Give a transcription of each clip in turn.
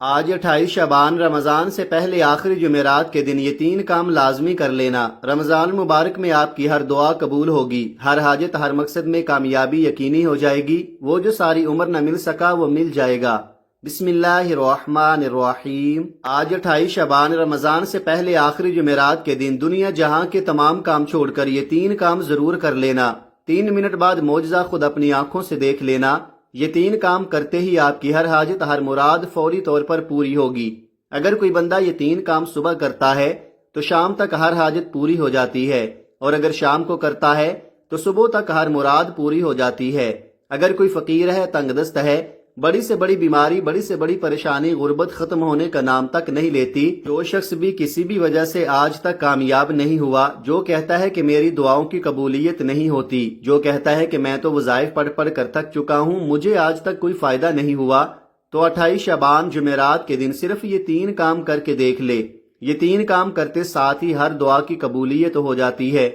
آج 28 شعبان رمضان سے پہلے آخری جمعرات کے دن یہ 3 کام لازمی کر لینا۔ رمضان المبارک میں آپ کی ہر دعا قبول ہوگی، ہر حاجت ہر مقصد میں کامیابی یقینی ہو جائے گی، وہ جو ساری عمر نہ مل سکا وہ مل جائے گا۔ بسم اللہ الرحمن الرحیم۔ آج 28 شعبان رمضان سے پہلے آخری جمعرات کے دن دنیا جہاں کے تمام کام چھوڑ کر یہ 3 کام ضرور کر لینا۔ 3 منٹ بعد معجزہ خود اپنی آنکھوں سے دیکھ لینا۔ یہ 3 کام کرتے ہی آپ کی ہر حاجت ہر مراد فوری طور پر پوری ہوگی۔ اگر کوئی بندہ یہ 3 کام صبح کرتا ہے تو شام تک ہر حاجت پوری ہو جاتی ہے، اور اگر شام کو کرتا ہے تو صبح تک ہر مراد پوری ہو جاتی ہے۔ اگر کوئی فقیر ہے، تنگ دست ہے، بڑی سے بڑی بیماری، بڑی سے بڑی پریشانی، غربت ختم ہونے کا نام تک نہیں لیتی، جو شخص بھی کسی بھی وجہ سے آج تک کامیاب نہیں ہوا، جو کہتا ہے کہ میری دعاؤں کی قبولیت نہیں ہوتی، جو کہتا ہے کہ میں تو وظائف پڑھ پڑھ کر تھک چکا ہوں، مجھے آج تک کوئی فائدہ نہیں ہوا، تو 28 شعبان جمعرات کے دن صرف یہ 3 کام کر کے دیکھ لے۔ یہ 3 کام کرتے ساتھ ہی ہر دعا کی قبولیت ہو جاتی ہے۔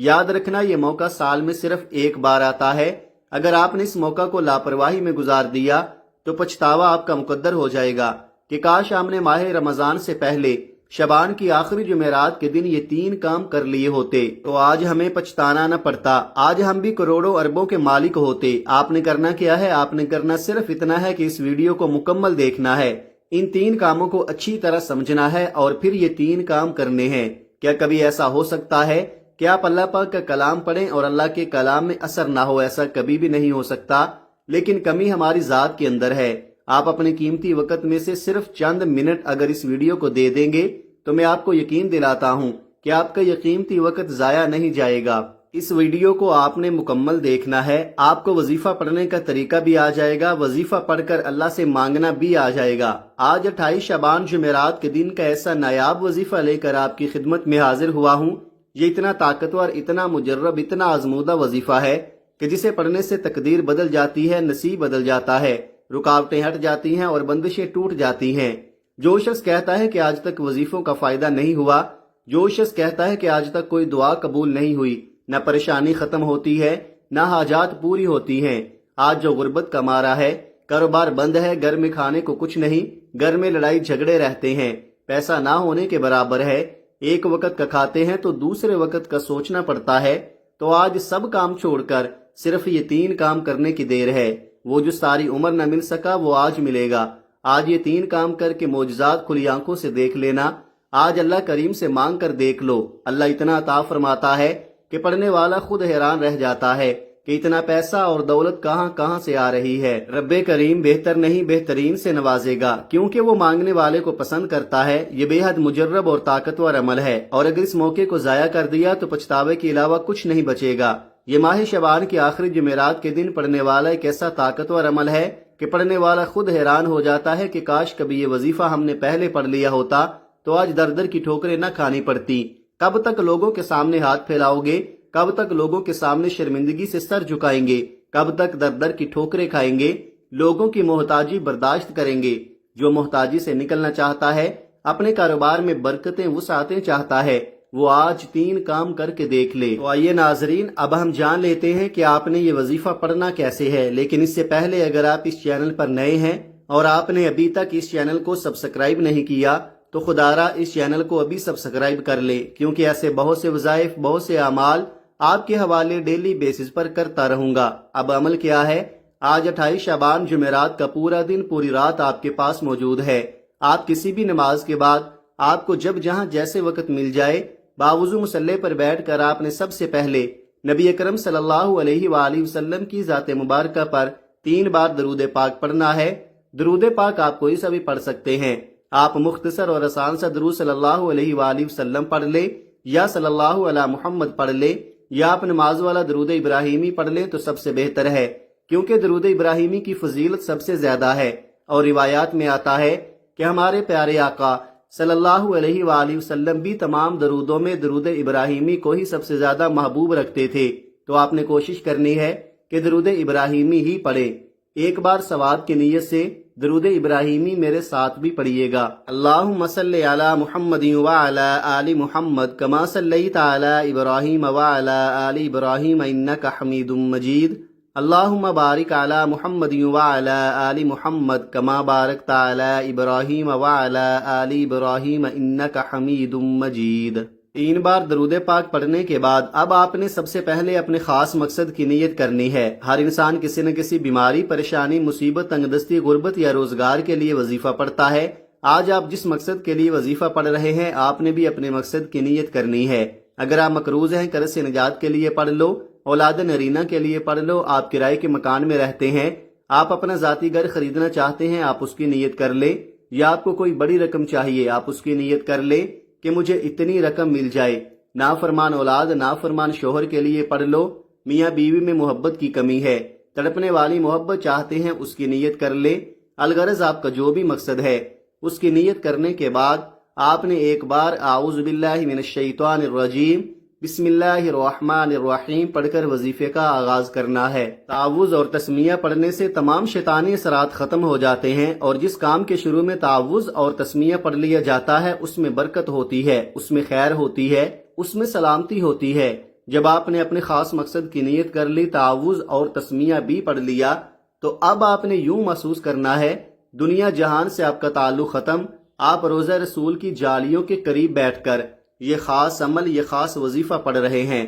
یاد رکھنا، یہ موقع سال میں صرف ایک بار آتا ہے۔ اگر آپ نے اس موقع کو لاپرواہی میں گزار دیا تو پچھتاوا آپ کا مقدر ہو جائے گا کہ کاش ہم نے ماہ رمضان سے پہلے شعبان کی آخری جمعرات کے دن یہ 3 کام کر لیے ہوتے تو آج ہمیں پچھتانا نہ پڑتا، آج ہم بھی کروڑوں اربوں کے مالک ہوتے۔ آپ نے کرنا کیا ہے؟ آپ نے کرنا صرف اتنا ہے کہ اس ویڈیو کو مکمل دیکھنا ہے، ان 3 کاموں کو اچھی طرح سمجھنا ہے اور پھر یہ 3 کام کرنے ہیں۔ کیا کبھی ایسا ہو سکتا ہے کہ آپ اللہ پاک کا کلام پڑھیں اور اللہ کے کلام میں اثر نہ ہو؟ ایسا کبھی بھی نہیں ہو سکتا، لیکن کمی ہماری ذات کے اندر ہے۔ آپ اپنے قیمتی وقت میں سے صرف چند منٹ اگر اس ویڈیو کو دے دیں گے تو میں آپ کو یقین دلاتا ہوں کہ آپ کا یہ قیمتی وقت ضائع نہیں جائے گا۔ اس ویڈیو کو آپ نے مکمل دیکھنا ہے، آپ کو وظیفہ پڑھنے کا طریقہ بھی آ جائے گا، وظیفہ پڑھ کر اللہ سے مانگنا بھی آ جائے گا۔ آج 28 شعبان جمعرات کے دن کا ایسا نایاب وظیفہ لے کر آپ کی خدمت میں حاضر ہوا ہوں۔ یہ اتنا طاقتور، اتنا مجرب، اتنا آزمودہ وظیفہ ہے کہ جسے پڑھنے سے تقدیر بدل جاتی ہے، نصیب بدل جاتا ہے، رکاوٹیں ہٹ جاتی ہیں اور بندشیں ٹوٹ جاتی ہیں۔ جو شخص کہتا ہے کہ آج تک وظیفوں کا فائدہ نہیں ہوا، جو شخص کہتا ہے کہ آج تک کوئی دعا قبول نہیں ہوئی، نہ پریشانی ختم ہوتی ہے، نہ حاجات پوری ہوتی ہیں، آج جو غربت کا مارا ہے، کاروبار بند ہے، گھر میں کھانے کو کچھ نہیں، گھر میں لڑائی جھگڑے رہتے ہیں، پیسہ نہ ہونے کے برابر ہے، ایک وقت کا کھاتے ہیں تو دوسرے وقت کا سوچنا پڑتا ہے، تو آج سب کام چھوڑ کر صرف یہ 3 کام کرنے کی دیر ہے۔ وہ جو ساری عمر نہ مل سکا وہ آج ملے گا۔ آج یہ 3 کام کر کے معجزات کھلی آنکھوں سے دیکھ لینا۔ آج اللہ کریم سے مانگ کر دیکھ لو، اللہ اتنا عطا فرماتا ہے کہ پڑھنے والا خود حیران رہ جاتا ہے کہ اتنا پیسہ اور دولت کہاں کہاں سے آ رہی ہے۔ رب کریم بہتر نہیں بہترین سے نوازے گا، کیونکہ وہ مانگنے والے کو پسند کرتا ہے۔ یہ بے حد مجرب اور طاقتور عمل ہے، اور اگر اس موقع کو ضائع کر دیا تو پچھتاوے کے علاوہ کچھ نہیں بچے گا۔ یہ ماہ شعبان کی آخری جمعرات کے دن پڑھنے والا ایک ایسا طاقتور عمل ہے کہ پڑھنے والا خود حیران ہو جاتا ہے کہ کاش کبھی یہ وظیفہ ہم نے پہلے پڑھ لیا ہوتا تو آج در در کی ٹھوکریں نہ کھانی پڑتی۔ کب تک لوگوں کے سامنے ہاتھ پھیلاؤ گے؟ کب تک لوگوں کے سامنے شرمندگی سے سر جھکائیں گے؟ کب تک در در کی ٹھوکریں کھائیں گے؟ لوگوں کی محتاجی برداشت کریں گے؟ جو محتاجی سے نکلنا چاہتا ہے، اپنے کاروبار میں برکتیں وسعتیں چاہتا ہے، وہ آج 3 کام کر کے دیکھ لے۔ تو آئیے ناظرین، اب ہم جان لیتے ہیں کہ آپ نے یہ وظیفہ پڑھنا کیسے ہے، لیکن اس سے پہلے اگر آپ اس چینل پر نئے ہیں اور آپ نے ابھی تک اس چینل کو سبسکرائب نہیں کیا تو خدا را اس چینل کو ابھی سبسکرائب کر لے، کیونکہ ایسے بہت سے وظائف، بہت سے اعمال آپ کے حوالے ڈیلی بیسس پر کرتا رہوں گا۔ اب عمل کیا ہے؟ آج 28 شعبان جمعرات کا پورا دن، پوری رات آپ کے پاس موجود ہے۔ آپ کسی بھی نماز کے بعد، آپ کو جب جہاں جیسے وقت مل جائے، باوضو مصلی پر بیٹھ کر آپ نے سب سے پہلے نبی اکرم صلی اللہ علیہ وآلہ وسلم کی ذات مبارکہ پر 3 بار درود پاک پڑھنا ہے۔ درود پاک آپ کوئی سا بھی پڑھ سکتے ہیں، آپ مختصر اور آسان سا درود صلی اللہ علیہ وآلہ وسلم پڑھ لے، یا صلی اللہ علی محمد پڑھ لے، یا آپ نماز والا درود ابراہیمی پڑھ لیں تو سب سے بہتر ہے، کیونکہ درود ابراہیمی کی فضیلت سب سے زیادہ ہے، اور روایات میں آتا ہے کہ ہمارے پیارے آقا صلی اللہ علیہ وآلہ وسلم بھی تمام درودوں میں درود ابراہیمی کو ہی سب سے زیادہ محبوب رکھتے تھے۔ تو آپ نے کوشش کرنی ہے کہ درود ابراہیمی ہی پڑھیں۔ ایک بار ثواب کی نیت سے درود ابراہیمی میرے ساتھ بھی پڑھیے گا۔ اللہم صلی علی محمد وعلی آل محمد کما صلیت علی ابراہیم وعلی آل ابراہیم انک حمید مجید۔ اللہم بارک علی محمد وعلی آل محمد کما بارکت علی ابراہیم وعلی آل ابراہیم انک حمید مجید۔ 3 بار درود پاک پڑھنے کے بعد اب آپ نے سب سے پہلے اپنے خاص مقصد کی نیت کرنی ہے۔ ہر انسان کسی نہ کسی بیماری، پریشانی، مصیبت، تنگ دستی، غربت یا روزگار کے لیے وظیفہ پڑھتا ہے۔ آج آپ جس مقصد کے لیے وظیفہ پڑھ رہے ہیں آپ نے بھی اپنے مقصد کی نیت کرنی ہے۔ اگر آپ مقروض ہیں، قرض سے نجات کے لیے پڑھ لو، اولاد نرینہ کے لیے پڑھ لو، آپ کرائے کے مکان میں رہتے ہیں، آپ اپنا ذاتی گھر خریدنا چاہتے ہیں، آپ اس کی نیت کر لیں، یا آپ کو کوئی بڑی رقم چاہیے، آپ اس کی نیت کر لیں کہ مجھے اتنی رقم مل جائے۔ نافرمان اولاد، نافرمان شوہر کے لیے پڑھ لو، میاں بیوی میں محبت کی کمی ہے، تڑپنے والی محبت چاہتے ہیں، اس کی نیت کر لیں۔ الغرض آپ کا جو بھی مقصد ہے اس کی نیت کرنے کے بعد آپ نے ایک بار اعوذ باللہ من الشیطان الرجیم بسم اللہ الرحمن الرحیم پڑھ کر وظیفے کا آغاز کرنا ہے۔ تعوذ اور تسمیہ پڑھنے سے تمام شیطانی اثرات ختم ہو جاتے ہیں، اور جس کام کے شروع میں تعوذ اور تسمیہ پڑھ لیا جاتا ہے اس میں برکت ہوتی ہے، اس میں خیر ہوتی ہے، اس میں سلامتی ہوتی ہے۔ جب آپ نے اپنے خاص مقصد کی نیت کر لی، تعوذ اور تسمیہ بھی پڑھ لیا، تو اب آپ نے یوں محسوس کرنا ہے دنیا جہان سے آپ کا تعلق ختم، آپ روضہ رسول کی جالیوں کے قریب بیٹھ کر یہ خاص عمل، یہ خاص وظیفہ پڑھ رہے ہیں۔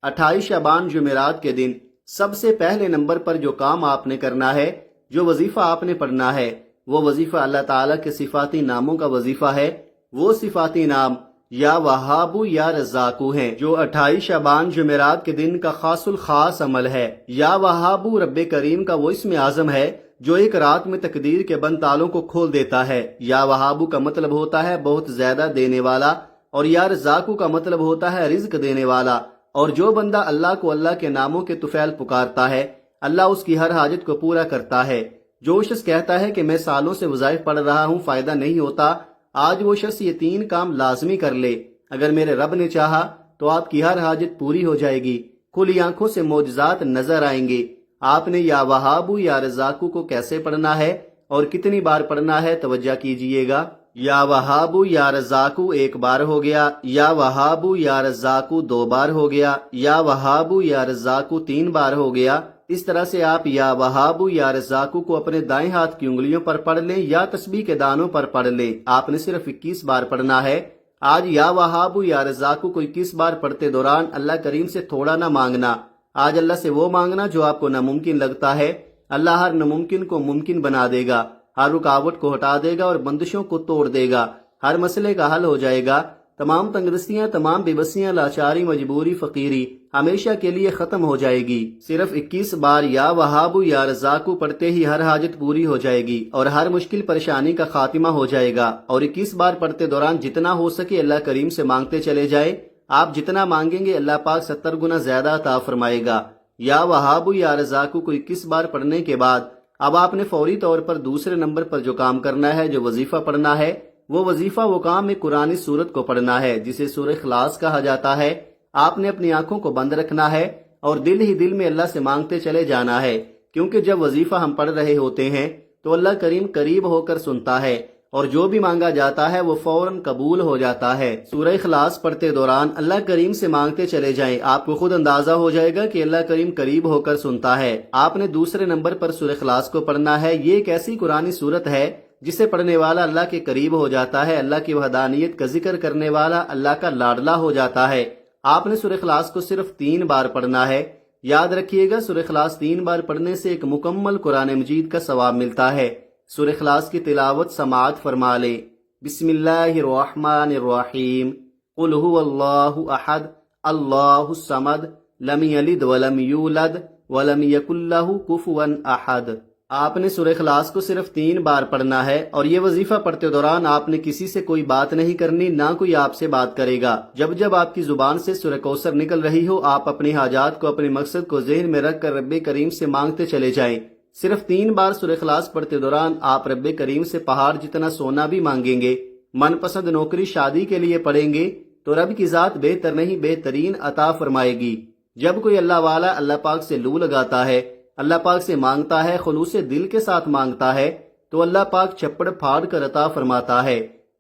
28 شعبان جمعرات کے دن سب سے پہلے نمبر پر جو کام آپ نے کرنا ہے، جو وظیفہ آپ نے پڑھنا ہے، وہ وظیفہ اللہ تعالیٰ کے صفاتی ناموں کا وظیفہ ہے۔ وہ صفاتی نام یا وہابو یا رزاقو ہیں، جو 28 شعبان جمعرات کے دن کا خاص الخاص عمل ہے۔ یا وہابو رب کریم کا وہ اسم اعظم ہے جو ایک رات میں تقدیر کے بند تالوں کو کھول دیتا ہے۔ یا وہابو کا مطلب ہوتا ہے بہت زیادہ دینے والا، اور یا رزاقو کا مطلب ہوتا ہے رزق دینے والا۔ اور جو بندہ اللہ کو اللہ کے ناموں کے طفیل پکارتا ہے، اللہ اس کی ہر حاجت کو پورا کرتا ہے۔ جو شخص کہتا ہے کہ میں سالوں سے وظائف پڑھ رہا ہوں، فائدہ نہیں ہوتا، آج وہ شخص یہ 3 کام لازمی کر لے۔ اگر میرے رب نے چاہا تو آپ کی ہر حاجت پوری ہو جائے گی، کھلی آنکھوں سے معجزات نظر آئیں گے۔ آپ نے یا وہابو یا رزاقو کو کیسے پڑھنا ہے اور کتنی بار پڑھنا ہے، توجہ کیجئے گا۔ یا وہابو یا رزاقو 1 بار ہو گیا، یا وہابو یا رزاقو 2 بار ہو گیا، یا وہابو یا رزاقو 3 بار ہو گیا۔ اس طرح سے آپ یا وہابو یا رزاقو کو اپنے دائیں ہاتھ کی انگلیوں پر پڑھ لیں یا تسبیح کے دانوں پر پڑھ لیں۔ آپ نے صرف 21 بار پڑھنا ہے۔ آج یا وہابو یا رزاقو کو 21 بار پڑھتے دوران اللہ کریم سے تھوڑا نہ مانگنا، آج اللہ سے وہ مانگنا جو آپ کو ناممکن لگتا ہے۔ اللہ ہر ناممکن کو ممکن بنا دے گا، ہر رکاوٹ کو ہٹا دے گا اور بندشوں کو توڑ دے گا، ہر مسئلے کا حل ہو جائے گا۔ تمام تنگدستیاں، تمام بے بسیاں، لاچاری، مجبوری، فقیری ہمیشہ کے لیے ختم ہو جائے گی۔ صرف 21 بار یا وہابو یا رزاقو پڑھتے ہی ہر حاجت پوری ہو جائے گی اور ہر مشکل پریشانی کا خاتمہ ہو جائے گا۔ اور 21 بار پڑھتے دوران جتنا ہو سکے اللہ کریم سے مانگتے چلے جائے۔ آپ جتنا مانگیں گے اللہ پاک 70 گنا زیادہ عطا فرمائے گا۔ یا وہابو یا رزاقو کو 21 بار پڑھنے کے بعد اب آپ نے فوری طور پر دوسرے نمبر پر جو کام کرنا ہے، جو وظیفہ پڑھنا ہے، وہ وظیفہ، وہ کام ایک قرآنی سورت کو پڑھنا ہے جسے سورہ اخلاص کہا جاتا ہے۔ آپ نے اپنی آنکھوں کو بند رکھنا ہے اور دل ہی دل میں اللہ سے مانگتے چلے جانا ہے، کیونکہ جب وظیفہ ہم پڑھ رہے ہوتے ہیں تو اللہ کریم قریب ہو کر سنتا ہے اور جو بھی مانگا جاتا ہے وہ فوراً قبول ہو جاتا ہے۔ سورہ اخلاص پڑھتے دوران اللہ کریم سے مانگتے چلے جائیں، آپ کو خود اندازہ ہو جائے گا کہ اللہ کریم قریب ہو کر سنتا ہے۔ آپ نے دوسرے نمبر پر سورہ اخلاص کو پڑھنا ہے۔ یہ ایک ایسی قرآنی سورت ہے جسے پڑھنے والا اللہ کے قریب ہو جاتا ہے، اللہ کی وحدانیت کا ذکر کرنے والا اللہ کا لاڈلا ہو جاتا ہے۔ آپ نے سورہ اخلاص کو صرف 3 بار پڑھنا ہے۔ یاد رکھیے گا، سورہ اخلاص 3 بار پڑھنے سے ایک مکمل قرآن مجید کا ثواب ملتا ہے۔ سورہ اخلاص کی تلاوت سماعت فرما لے۔ بسم اللہ الرحمن الرحیم، قل هو اللہ احد اللہ الصمد لم یلد ولم یولد ولم یکن لہ کفوا احد۔ آپ نے سورہ اخلاص کو صرف 3 بار پڑھنا ہے اور یہ وظیفہ پڑھتے دوران آپ نے کسی سے کوئی بات نہیں کرنی، نہ کوئی آپ سے بات کرے گا۔ جب جب آپ کی زبان سے سورہ کوثر نکل رہی ہو، آپ اپنی حاجات کو، اپنے مقصد کو ذہن میں رکھ کر رب کریم سے مانگتے چلے جائیں۔ صرف 3 بار سورہ اخلاص پڑھتے دوران آپ رب کریم سے پہاڑ جتنا سونا بھی مانگیں گے۔ من پسند نوکری شادی کے لیے پڑھیں گے تو رب کی ذات بہتر نہیں بہترین عطا فرمائے گی۔ جب کوئی اللہ والا اللہ پاک سے لو لگاتا ہے، اللہ پاک سے مانگتا ہے، خلوص دل کے ساتھ مانگتا ہے، تو اللہ پاک چھپڑ پھاڑ کر عطا فرماتا ہے۔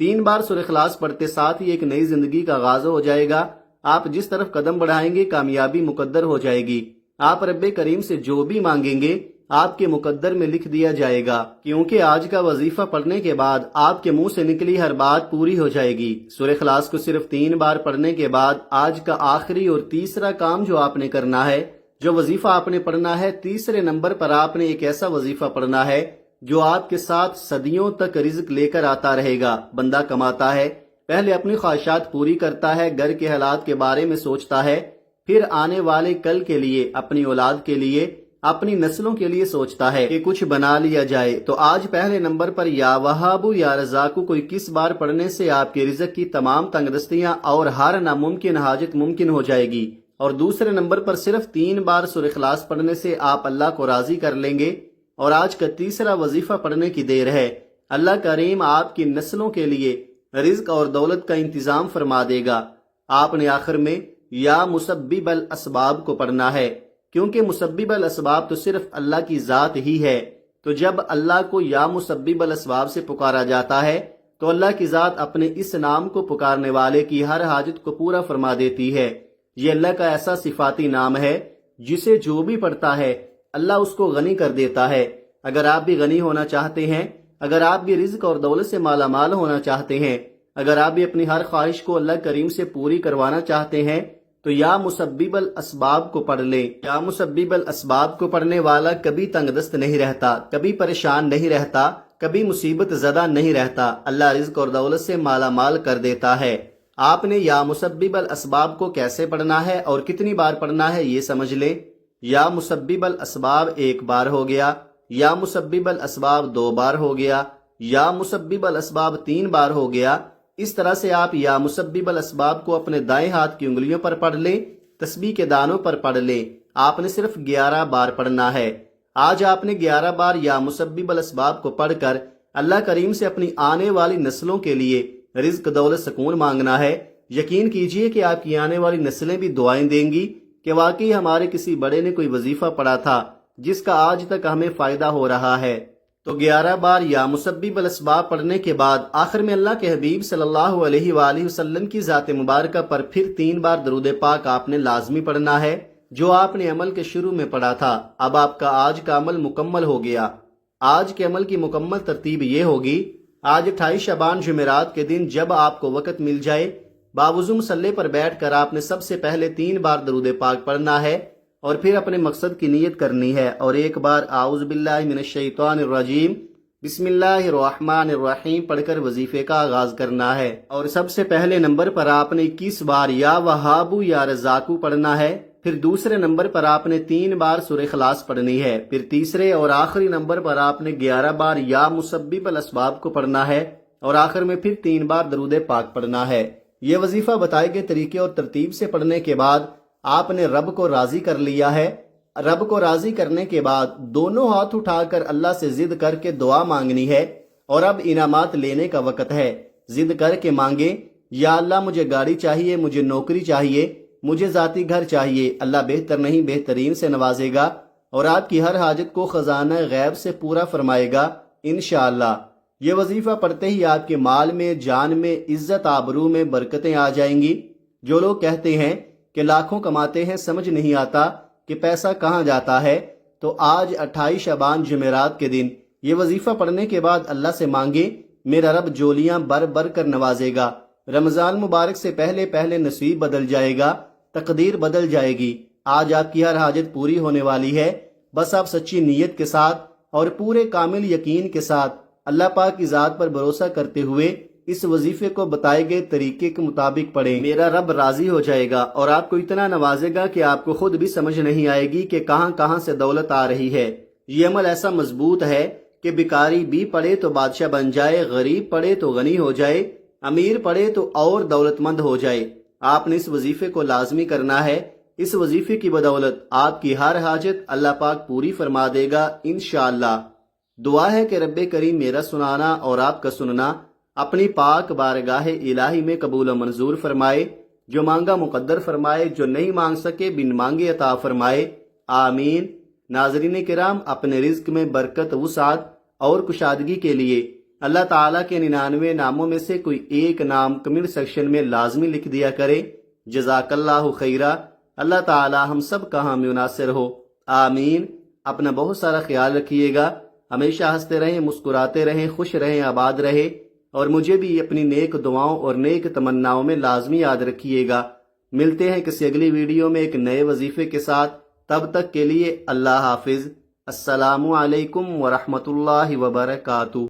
3 بار سورہ اخلاص پڑھتے ساتھ ہی ایک نئی زندگی کا آغاز ہو جائے گا۔ آپ جس طرف قدم بڑھائیں گے کامیابی مقدر ہو جائے گی۔ آپ رب کریم سے جو بھی مانگیں گے آپ کے مقدر میں لکھ دیا جائے گا، کیونکہ آج کا وظیفہ پڑھنے کے بعد آپ کے منہ سے نکلی ہر بات پوری ہو جائے گی۔ سورہ اخلاص کو صرف 3 بار پڑھنے کے بعد آج کا آخری اور تیسرا کام جو آپ نے کرنا ہے، جو وظیفہ آپ نے پڑھنا ہے، تیسرے نمبر پر آپ نے ایک ایسا وظیفہ پڑھنا ہے جو آپ کے ساتھ صدیوں تک رزق لے کر آتا رہے گا۔ بندہ کماتا ہے، پہلے اپنی خواہشات پوری کرتا ہے، گھر کے حالات کے بارے میں سوچتا ہے، پھر آنے والے کل کے لیے، اپنی اولاد کے لیے، اپنی نسلوں کے لیے سوچتا ہے کہ کچھ بنا لیا جائے۔ تو آج پہلے نمبر پر یا وہابو یا رزاقو کو 21 بار پڑھنے سے آپ کے رزق کی تمام تنگ دستیاں اور ہر ناممکن حاجت ممکن ہو جائے گی، اور دوسرے نمبر پر صرف 3 بار سورہ اخلاص پڑھنے سے آپ اللہ کو راضی کر لیں گے۔ اور آج کا تیسرا وظیفہ پڑھنے کی دیر ہے، اللہ کریم آپ کی نسلوں کے لیے رزق اور دولت کا انتظام فرما دے گا۔ آپ نے آخر میں یا مسبب الاسباب کو پڑھنا ہے، کیونکہ مسبب الاسباب تو صرف اللہ کی ذات ہی ہے۔ تو جب اللہ کو یا مسبب الاسباب سے پکارا جاتا ہے تو اللہ کی ذات اپنے اس نام کو پکارنے والے کی ہر حاجت کو پورا فرما دیتی ہے۔ یہ اللہ کا ایسا صفاتی نام ہے جسے جو بھی پڑھتا ہے اللہ اس کو غنی کر دیتا ہے۔ اگر آپ بھی غنی ہونا چاہتے ہیں، اگر آپ بھی رزق اور دولت سے مالا مال ہونا چاہتے ہیں، اگر آپ بھی اپنی ہر خواہش کو اللہ کریم سے پوری کروانا چاہتے ہیں تو یا مسبب الاسباب کو پڑھ لیں۔ یا مسبب الاسباب کو پڑھنے والا کبھی تنگ دست نہیں رہتا، کبھی پریشان نہیں رہتا، کبھی مصیبت زدہ نہیں رہتا۔ اللہ رزق اور دولت سے مالا مال کر دیتا ہے۔ آپ نے یا مسبب الاسباب کو کیسے پڑھنا ہے اور کتنی بار پڑھنا ہے یہ سمجھ لیں۔ یا مسبب الاسباب 1 بار ہو گیا، یا مسبب الاسباب 2 بار ہو گیا، یا مسبب الاسباب 3 بار ہو گیا۔ اس طرح سے آپ یا مسبب الاسباب کو اپنے دائیں ہاتھ کی انگلیوں پر پڑھ لیں، تسبیح کے دانوں پر پڑھ لیں۔ آپ نے صرف 11 بار پڑھنا ہے۔ آج آپ نے 11 بار یا مسبب الاسباب کو پڑھ کر اللہ کریم سے اپنی آنے والی نسلوں کے لیے رزق دولت سکون مانگنا ہے۔ یقین کیجئے کہ آپ کی آنے والی نسلیں بھی دعائیں دیں گی کہ واقعی ہمارے کسی بڑے نے کوئی وظیفہ پڑھا تھا جس کا آج تک ہمیں فائدہ ہو رہا ہے۔ تو 11 بار یا مسبب الاسباب پڑھنے کے بعد آخر میں اللہ کے حبیب صلی اللہ علیہ وآلہ وسلم کی ذات مبارکہ پر پھر 3 بار درود پاک آپ نے لازمی پڑھنا ہے، جو آپ نے عمل کے شروع میں پڑھا تھا۔ اب آپ کا آج کا عمل مکمل ہو گیا۔ آج کے عمل کی مکمل ترتیب یہ ہوگی، آج 28 شعبان جمعرات کے دن جب آپ کو وقت مل جائے، باوضو مصلی پر بیٹھ کر آپ نے سب سے پہلے 3 بار درود پاک پڑھنا ہے، اور پھر اپنے مقصد کی نیت کرنی ہے، اور 1 بار اعوذ باللہ من الشیطان الرجیم بسم اللہ الرحمن الرحیم پڑھ کر وظیفے کا آغاز کرنا ہے۔ اور سب سے پہلے نمبر پر آپ نے 21 بار یا وہابو یا رزاقو پڑھنا ہے، پھر دوسرے نمبر پر آپ نے 3 بار سورہ اخلاص پڑھنی ہے، پھر تیسرے اور آخری نمبر پر آپ نے 11 بار یا مسبب الاسباب کو پڑھنا ہے، اور آخر میں پھر 3 بار درود پاک پڑھنا ہے۔ یہ وظیفہ بتائے گئے طریقے اور ترتیب سے پڑھنے کے بعد آپ نے رب کو راضی کر لیا ہے۔ رب کو راضی کرنے کے بعد دونوں ہاتھ اٹھا کر اللہ سے ضد کر کے دعا مانگنی ہے، اور اب انعامات لینے کا وقت ہے۔ ضد کر کے مانگے، یا اللہ مجھے گاڑی چاہیے، مجھے نوکری چاہیے، مجھے ذاتی گھر چاہیے۔ اللہ بہتر نہیں بہترین سے نوازے گا، اور آپ کی ہر حاجت کو خزانہ غیب سے پورا فرمائے گا انشاءاللہ۔ یہ وظیفہ پڑھتے ہی آپ کے مال میں، جان میں، عزت آبرو میں برکتیں آ جائیں گی۔ جو لوگ کہتے ہیں کہ لاکھوں کماتے ہیں، سمجھ نہیں آتا کہ پیسہ کہاں جاتا ہے، تو آج 28 شعبان جمعرات کے دن یہ وظیفہ پڑھنے کے بعد اللہ سے مانگے، میرا رب جولیاں بر بر کر نوازے گا۔ رمضان مبارک سے پہلے پہلے نصیب بدل جائے گا، تقدیر بدل جائے گی۔ آج آپ کی ہر حاجت پوری ہونے والی ہے، بس آپ سچی نیت کے ساتھ اور پورے کامل یقین کے ساتھ اللہ پاک کی ذات پر بھروسہ کرتے ہوئے اس وظیفے کو بتائے گئے طریقے کے مطابق پڑھیں۔ میرا رب راضی ہو جائے گا اور آپ کو اتنا نوازے گا کہ آپ کو خود بھی سمجھ نہیں آئے گی کہ کہاں کہاں سے دولت آ رہی ہے۔ یہ عمل ایسا مضبوط ہے کہ بھکاری بھی پڑھے تو بادشاہ بن جائے، غریب پڑھے تو غنی ہو جائے، امیر پڑھے تو اور دولت مند ہو جائے۔ آپ نے اس وظیفے کو لازمی کرنا ہے۔ اس وظیفے کی بدولت آپ کی ہر حاجت اللہ پاک پوری فرما دے گا انشاءاللہ۔ دعا ہے کہ رب کریم میرا سنانا اور آپ کا سننا اپنی پاک بارگاہ الہی میں قبول و منظور فرمائے، جو مانگا مقدر فرمائے، جو نہیں مانگ سکے بن مانگے عطا فرمائے، آمین۔ ناظرین کرام، اپنے رزق میں برکت، وسعت اور کشادگی کے لیے اللہ تعالیٰ کے 99 ناموں میں سے کوئی ایک نام کمنٹ سیکشن میں لازمی لکھ دیا کرے۔ جزاک اللہ خیرہ۔ اللہ تعالی ہم سب کا حامی و ناصر ہو، آمین۔ اپنا بہت سارا خیال رکھیے گا، ہمیشہ ہنستے رہیں، مسکراتے رہیں، خوش رہیں، آباد رہیں، اور مجھے بھی اپنی نیک دعاؤں اور نیک تمناؤں میں لازمی یاد رکھیے گا۔ ملتے ہیں کسی اگلی ویڈیو میں ایک نئے وظیفے کے ساتھ، تب تک کے لیے اللہ حافظ۔ السلام علیکم ورحمۃ اللہ وبرکاتہ۔